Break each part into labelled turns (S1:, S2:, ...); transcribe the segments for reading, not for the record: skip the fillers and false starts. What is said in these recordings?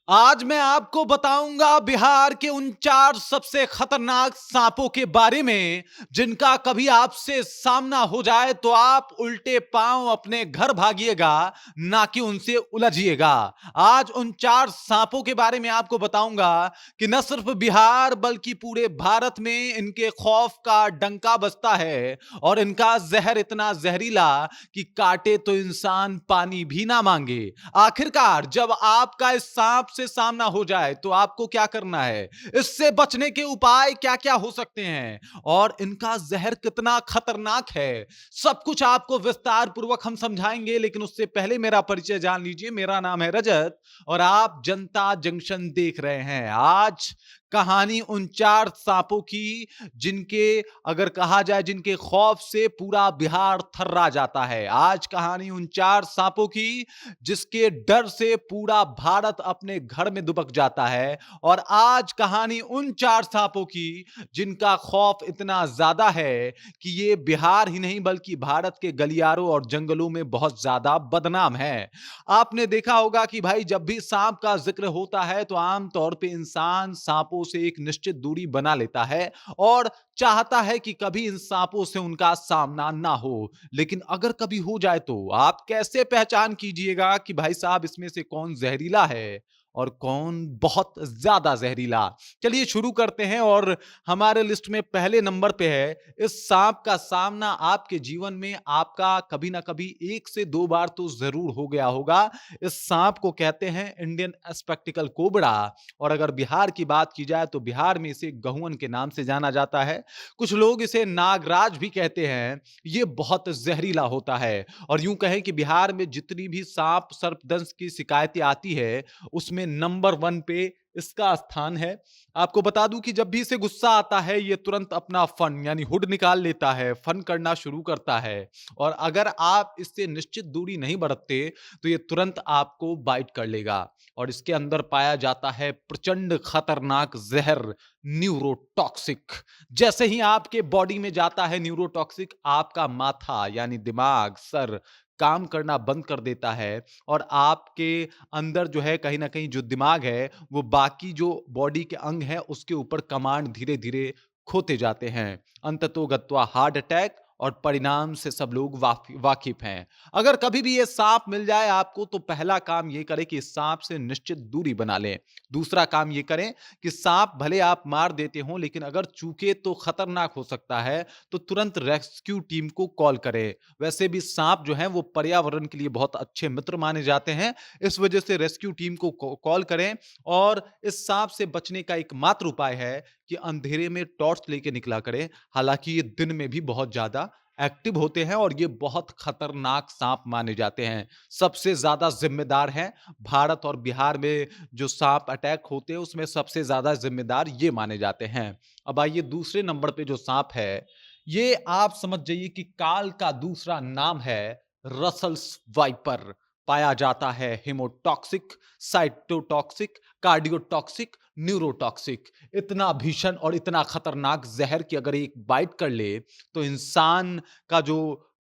S1: आज मैं आपको बताऊंगा बिहार के उन 4 सबसे खतरनाक सांपों के बारे में, जिनका कभी आपसे सामना हो जाए तो आप उल्टे पांव अपने घर भागिएगा, ना कि उनसे उलझिएगा। आज उन 4 सांपों के बारे में आपको बताऊंगा कि न सिर्फ बिहार बल्कि पूरे भारत में इनके खौफ का डंका बजता है और इनका जहर इतना जहरीला कि काटे तो इंसान पानी भी ना मांगे। आखिरकार जब आपका इस सांप से सामना हो जाए तो आपको क्या करना है, इससे बचने के उपाय क्या क्या हो सकते हैं और इनका जहर कितना खतरनाक है, सब कुछ आपको विस्तार पूर्वक हम समझाएंगे। लेकिन उससे पहले मेरा परिचय जान लीजिए। मेरा नाम है रजत और आप जनता जंक्शन देख रहे हैं। आज कहानी उन 4 सांपों की, जिनके अगर कहा जाए जिनके खौफ से पूरा बिहार थर्रा जाता है। आज कहानी उन 4 सांपों की जिसके डर से पूरा भारत अपने घर में दुबक जाता है। और आज कहानी उन 4 सांपों की जिनका खौफ इतना ज्यादा है कि ये बिहार ही नहीं बल्कि भारत के गलियारों और जंगलों में बहुत ज्यादा बदनाम है। आपने देखा होगा कि भाई जब भी सांप का जिक्र होता है तो आमतौर पे इंसान सांपों से एक निश्चित दूरी बना लेता है और चाहता है कि कभी इन सांपों से उनका सामना ना हो। लेकिन अगर कभी हो जाए तो आप कैसे पहचान कीजिएगा कि भाई साहब इसमें से कौन जहरीला है और कौन बहुत ज्यादा जहरीला। चलिए शुरू करते हैं। और हमारे लिस्ट में पहले नंबर पे है, इस सांप का सामना आपके जीवन में आपका कभी ना कभी 1 से 2 बार तो जरूर हो गया होगा। इस सांप को कहते हैं इंडियन स्पेक्टिकल कोबरा। और अगर बिहार की बात की जाए तो बिहार में इसे गहुअन के नाम से जाना जाता है। कुछ लोग इसे नागराज भी कहते हैं। ये बहुत जहरीला होता है और यूं कहें कि बिहार में जितनी भी सांप सर्पदंश की शिकायतें आती है उसमें नंबर 1 पे इसका स्थान है। आपको बता दूं कि जब भी इसे गुस्सा आता है ये तुरंत अपना फन यानी हुड निकाल लेता है, फन करना शुरू करता है। और अगर आप इससे निश्चित दूरी नहीं बरतते तो ये तुरंत आपको बाइट कर लेगा। और इसके अंदर पाया जाता है प्रचंड खतरनाक जहर, न्यूरोटॉक्सिक। जैसे ही आपके बॉडी में जाता है न्यूरोटॉक्सिक, आपका माथा यानी दिमाग, सर काम करना बंद कर देता है और आपके अंदर जो है कहीं ना कहीं जो दिमाग है वो बाकी जो बॉडी के अंग हैं उसके ऊपर कमांड धीरे धीरे खोते जाते हैं। अंततोगत्वा हार्ट अटैक और परिणाम से सब लोग वाकिफ हैं। अगर कभी भी ये सांप मिल जाए आपको तो पहला काम ये करें कि इस सांप से निश्चित दूरी बना लें। दूसरा काम ये करें कि सांप भले आप मार देते हो लेकिन अगर चूके तो खतरनाक हो सकता है, तो तुरंत रेस्क्यू टीम को कॉल करें। वैसे भी सांप जो हैं वो पर्यावरण के लिए बहुत अच्छे मित्र माने जाते हैं। इस वजह से रेस्क्यू टीम को कॉल करें। और इस सांप से बचने का एकमात्र उपाय है कि अंधेरे में टॉर्च लेके निकला करें। हालांकि ये दिन में भी बहुत ज्यादा एक्टिव होते हैं और ये बहुत खतरनाक सांप माने जाते हैं। सबसे ज्यादा जिम्मेदार हैं भारत और बिहार में जो सांप अटैक होते हैं उसमें सबसे ज्यादा जिम्मेदार ये माने जाते हैं। अब आइए दूसरे नंबर पे जो सांप है, ये आप समझ जाइए कि काल का दूसरा नाम है रसल्स वाइपर। पाया जाता है हिमोटॉक्सिक, साइटोटॉक्सिक, कार्डियोटॉक्सिक, न्यूरोटॉक्सिक। इतना भीषण और इतना खतरनाक जहर कि अगर एक बाइट कर ले तो इंसान का जो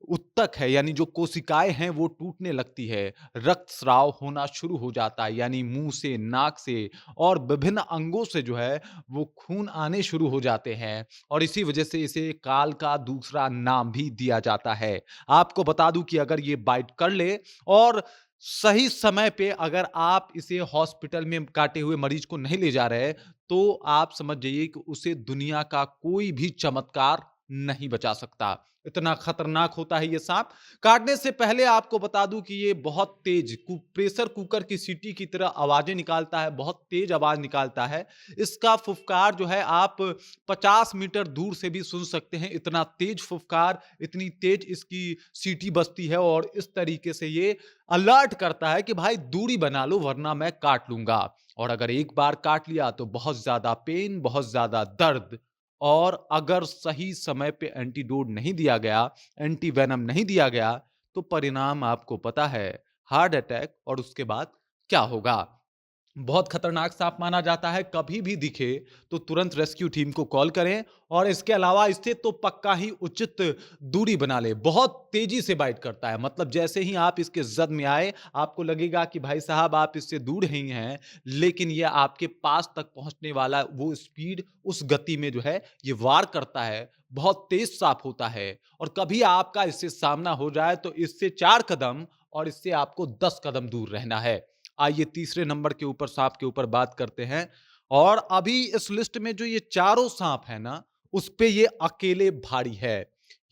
S1: उत्तक है यानी जो कोशिकाएं हैं वो टूटने लगती है, रक्तस्राव होना शुरू हो जाता है यानी मुंह से, नाक से और विभिन्न अंगों से जो है वो खून आने शुरू हो जाते हैं। और इसी वजह से इसे काल का दूसरा नाम भी दिया जाता है। आपको बता दूं कि अगर ये बाइट कर ले और सही समय पे अगर आप इसे हॉस्पिटल में काटे हुए मरीज को नहीं ले जा रहे, तो आप समझ जाइए कि उसे दुनिया का कोई भी चमत्कार नहीं बचा सकता। इतना खतरनाक होता है ये सांप। काटने से पहले आपको बता दूं कि ये बहुत तेज प्रेशर कुकर की सीटी की तरह आवाजें निकालता है, बहुत तेज आवाज निकालता है। इसका फुफकार जो है आप 50 मीटर दूर से भी सुन सकते हैं। इतना तेज फुफकार, इतनी तेज इसकी सीटी बजती है और इस तरीके से ये अलर्ट करता है कि भाई दूरी बना लो वरना मैं काट लूंगा। और अगर एक बार काट लिया तो बहुत ज्यादा पेन, बहुत ज्यादा दर्द। और अगर सही समय पे एंटीडोट नहीं दिया गया, एंटी वेनम नहीं दिया गया, तो परिणाम आपको पता है, हार्ट अटैक। और उसके बाद क्या होगा। बहुत खतरनाक सांप माना जाता है। कभी भी दिखे तो तुरंत रेस्क्यू टीम को कॉल करें और इसके अलावा इससे तो पक्का ही उचित दूरी बना ले। बहुत तेजी से बाइट करता है, मतलब जैसे ही आप इसके जद में आए आपको लगेगा कि भाई साहब आप इससे दूर ही हैं, लेकिन ये आपके पास तक पहुंचने वाला वो स्पीड, उस गति में जो है ये वार करता है। बहुत तेज सांप होता है और कभी आपका इससे सामना हो जाए तो इससे 4 कदम और इससे आपको 10 कदम दूर रहना है। आइए तीसरे नंबर के ऊपर सांप के ऊपर बात करते हैं। और अभी इस लिस्ट में जो ये चारों सांप है ना, उस पे ये अकेले भारी है।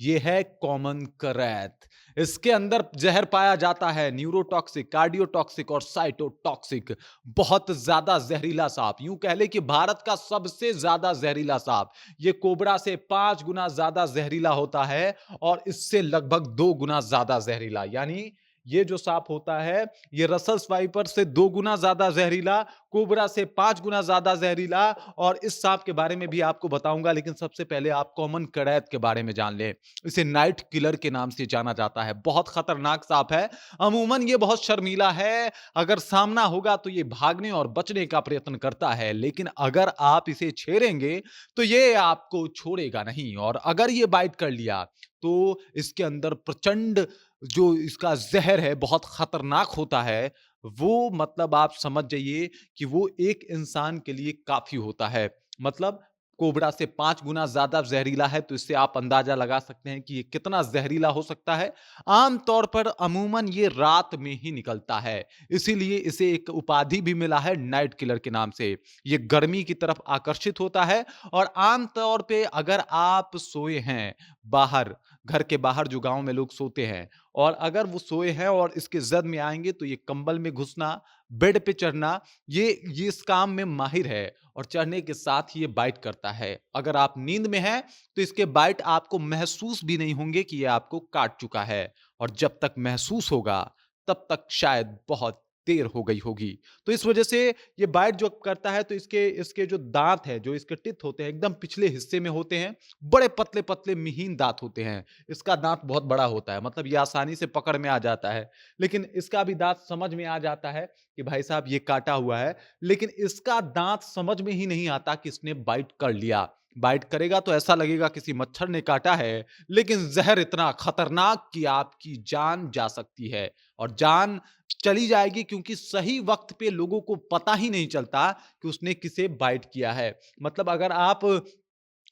S1: ये है कॉमन करैत। इसके अंदर जहर पाया जाता है, न्यूरोटॉक्सिक, कार्डियोटॉक्सिक और साइटोटॉक्सिक। बहुत ज्यादा जहरीला सांप, यूं कह ले कि भारत का सबसे ज्यादा जहरीला सांप। ये कोबरा से 5 गुना ज्यादा जहरीला होता है और इससे लगभग 2 गुना ज्यादा जहरीला। यानी ये जो सांप होता है ये रसल्स वाइपर से 2 गुना ज्यादा जहरीला, कोबरा से 5 गुना ज्यादा जहरीला। और इस सांप के बारे में भी आपको बताऊंगा, लेकिन सबसे पहले आप कॉमन करैत के बारे में जान लें। इसे नाइट किलर के नाम से जाना जाता है। बहुत खतरनाक सांप है। अमूमन ये बहुत शर्मीला है। अगर सामना होगा तो ये भागने और बचने का प्रयत्न करता है, लेकिन अगर आप इसे छेड़ेंगे तो ये आपको छोड़ेगा नहीं। और अगर ये बाइट कर लिया तो इसके अंदर प्रचंड जो इसका ज़हर है बहुत खतरनाक होता है। वो मतलब आप समझ जाइए कि वो एक इंसान के लिए काफ़ी होता है। मतलब कोबरा से 5 गुना ज़्यादा ज़हरीला है, तो इससे आप अंदाज़ा लगा सकते हैं कि ये कितना ज़हरीला हो सकता है। आम तौर पर अमूमन ये रात में ही निकलता है, इसीलिए इसे एक उपाधि भी मिला है नाइट किलर के नाम से। ये गर्मी की तरफ आकर्षित होता है और आम तौर पे अगर आप सोए हैं बाहर, घर के बाहर जो गाँव में लोग सोते हैं, और अगर वो सोए हैं और इसके जद में आएँगे तो ये कंबल में घुसना, बेड पे चढ़ना, ये इस काम में माहिर है और चढ़ने के साथ ही ये बाइट करता है। अगर आप नींद में हैं तो इसके बाइट आपको महसूस भी नहीं होंगे कि ये आपको काट चुका है, और जब तक महसूस होगा तब तक शायद बहुत देर हो गई होगी। तो इस वजह से ये बाइट जो करता है तो इसके इसके जो दाँत हैं, जो इसके टिथ होते हैं एकदम पिछले हिस्से में होते हैं। बड़े पतले-पतले महीन दाँत होते हैं। इसका दाँत बहुत बड़ा होता है, मतलब ये आसानी से पकड़ में आ जाता है। लेकिन इसका भी दाँत समझ में आ जाता है कि भाई साहब ये काटा हुआ है, लेकिन इसका दाँत समझ में ही नहीं आता कि इसने बाइट कर लिया। बाइट करेगा तो ऐसा लगेगा किसी मच्छर ने काटा है, लेकिन ज़हर इतना खतरनाक कि आपकी जान जा सकती है और जान चली जाएगी, क्योंकि सही वक़्त पे लोगों को पता ही नहीं चलता कि उसने किसे बाइट किया है। मतलब अगर आप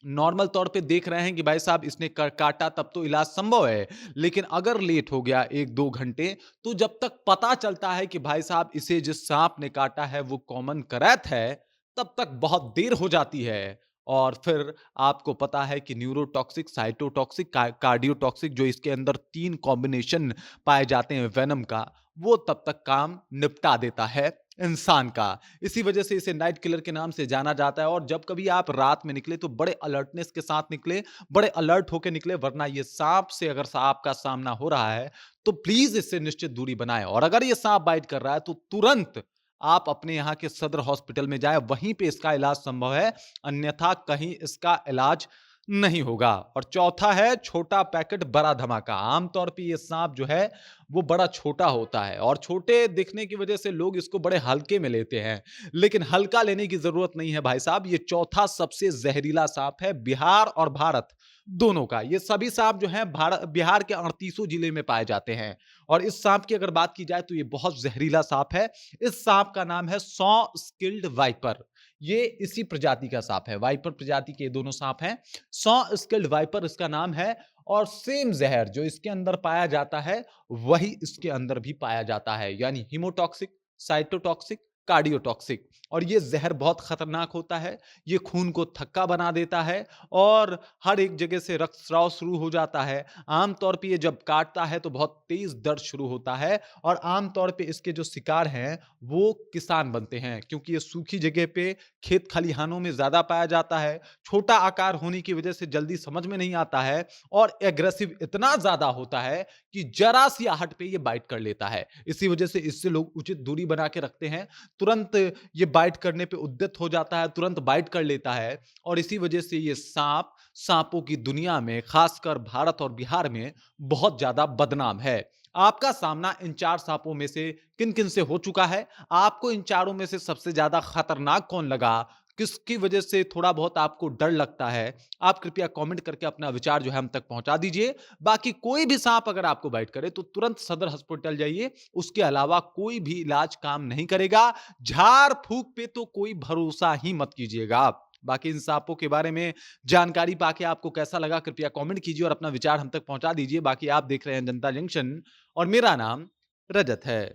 S1: नॉर्मल तौर पे देख रहे हैं कि भाई साहब इसने काटा, तब तो इलाज संभव है। लेकिन अगर लेट हो गया 1-2 घंटे, तो जब तक पता चलता है कि भाई साहब इसे जिस सांप ने काटा है वो कॉमन करैत है, तब तक बहुत देर हो जाती है। और फिर आपको पता है कि न्यूरोटॉक्सिक, साइटोटॉक्सिक, कार्डियोटॉक्सिक, जो इसके अंदर 3 कॉम्बिनेशन पाए जाते हैं वेनम का, वो तब तक काम निपटा देता है इंसान का। इसी वजह से इसे नाइट किलर के नाम से जाना जाता है। और जब कभी आप रात में निकले तो बड़े अलर्टनेस के साथ निकले, बड़े अलर्ट होके निकले, वरना ये सांप से अगर सांप का सामना हो रहा है तो प्लीज इससे निश्चित दूरी बनाएं। और अगर ये सांप बाइट कर रहा है तो तुरंत आप अपने यहाँ के सदर हॉस्पिटल में जाए, वहीं पे इसका इलाज संभव है, अन्यथा कहीं इसका इलाज नहीं होगा। और चौथा है छोटा पैकेट बड़ा धमाका। आमतौर पे ये सांप जो है वो बड़ा छोटा होता है और छोटे दिखने की वजह से लोग इसको बड़े हल्के में लेते हैं, लेकिन हल्का लेने की जरूरत नहीं है भाई साहब। ये चौथा सबसे जहरीला सांप है बिहार और भारत दोनों का। ये सभी सांप जो हैं भारत बिहार के 38 जिले में पाए जाते हैं। और इस सांप की अगर बात की जाए तो ये बहुत जहरीला सांप है। इस सांप का नाम है सॉ स्किल्ड वाइपर। ये इसी प्रजाति का सांप है, वाइपर प्रजाति के दोनों सांप हैं। सॉ स्किल्ड वाइपर इसका नाम है। और सेम जहर जो इसके अंदर पाया जाता है वही इसके अंदर भी पाया जाता है, यानी हीमोटॉक्सिक, साइटोटॉक्सिक, कार्डियोटॉक्सिक। और ये जहर बहुत खतरनाक होता है। ये खून को थक्का बना देता है और हर एक जगह से रक्तस्राव शुरू हो जाता है। आमतौर पे ये जब काटता है तो बहुत तेज दर्द शुरू होता है। और आमतौर पे इसके जो शिकार हैं वो किसान बनते हैं, क्योंकि ये सूखी जगह पे खेत खलिहानों में ज्यादा पाया जाता है। छोटा आकार होने की वजह से जल्दी समझ में नहीं आता है और एग्रेसिव इतना ज्यादा होता है कि जरा सी आहट पे ये बाइट कर लेता है। इसी वजह से इससे लोग उचित दूरी बना के रखते हैं। तुरंत ये बाइट करने पे उद्यत हो जाता है, तुरंत बाइट कर लेता है। और इसी वजह से ये सांपों की दुनिया में, खासकर भारत और बिहार में बहुत ज्यादा बदनाम है। आपका सामना इन 4 सांपों में से किन-किन से हो चुका है? आपको इन चारों में से सबसे ज़्यादा खतरनाक कौन लगा? किसकी वजह से थोड़ा बहुत आपको डर लगता है? आप कृपया कमेंट करके अपना विचार जो है हम तक पहुँचा दीजिए। बाकी कोई भी साँप अगर आपको बाइट करे तो तुरंत सदर हॉस्पिटल जाइए, उसके अलावा कोई भी इलाज काम नहीं करेगा। झाड़-फूँक पे तो कोई भरोसा ही मत कीजिएगा आप। बाकी इन सांपों के बारे में जानकारी पाके आपको कैसा लगा कृपया कमेंट कीजिए और अपना विचार हम तक पहुँचा दीजिए। बाकी आप देख रहे हैं जनता जंक्शन और मेरा नाम रजत है।